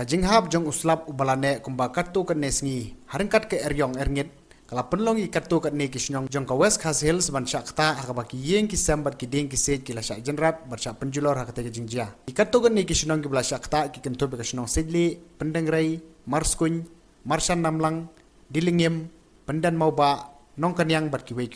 Kajing hab jong uslap ubalane kumba kartu kan nesngi haringkat ke eryong erngit kala penlongi kartu kan ne kisnyong jong ka West Coast Hills ban syakta akabaki yeng kisambat kiding kisej kila syak jenrat bar syak penjulor hakate ke jingjia kartu kan ne kisnyong ki bla syakta ki kentu be kisnyong sedli pendengrai marskuny marsan namlang dilingim pendan mau ba nong kanyang bat kiwe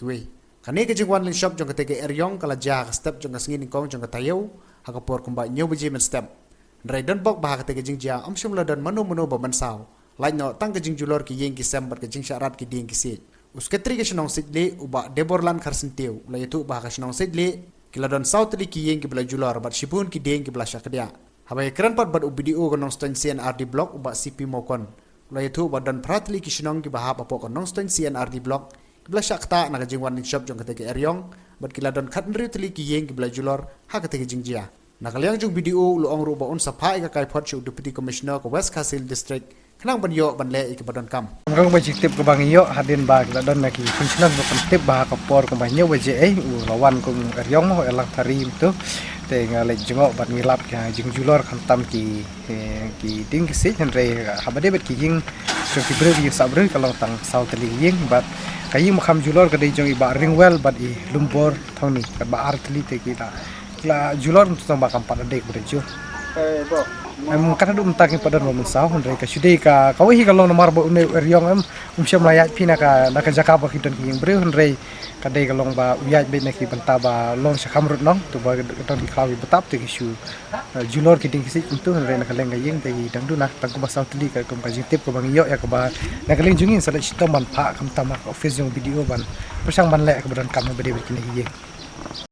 kane ke jingwan ling shop jong ka tege eryong kala ja ka step jong ka sngin kong jong ka tayo hakapor kumba nyew beji men step Rai don bok bahak te kejing jia om dan manu ba mansau lai no tang kejing julor ki yeng ki sembat kejing syarat ki ding ki sit usketri ke shnong sidle uba deborlan kharsenteu lai tu bahak shnong sidle kila don sautli ki yeng ki bela julor bat shipun ki ding ki bela syakdia habai kran pat bat ubidio gonong ston CNRD block uba CP mokon lai tu bat don pratli ki shnong ki bahap apo gonong ston CNRD block ki bela syakta na kejing wan shop jong kete ke eryong bat kila don khatnri tli ki yeng ki bela julor ha kete kejing jia Nakaliang jung video luong ruba un sapai ka kai pot chu deputy commissioner ko West Coast Hills district kanang banyo banle ikabadon kam Ang bajik tip ko bangiyo hadin ba kita don naki funcional ko tip ba ka por ko banyo baje lawan ko eryong mo elang tarim tu te ngale jengo ban ngilap ka jing julor kantam ki ding kisi henre habade bet ki jing so ki bre yu sabre kalau tang south li ying bat kaying makam julor ka de jong iba ring well bat I lumpur thoni ka ba artli te kita la julor untuk tambah kampat adek berju. Karena dum takin pada nomor sah, mereka sudah kau hi kalau nomor bo une eryong siam layak pina naka jakaba hidan ki bre henrei kadai kalau ba uyaj be neki bentaba long sakamrut nong tu ba don kawi betap te isu julor kiding kisi untuk henrei naka lenga yeng te dangdu nak tangku basau teli ka kajing tip ko bangiyo ya ka ba naka leng jungin salat sitom ban pa kam tamak office jong video ban persang ban lek ka badan kam bede bekini yeng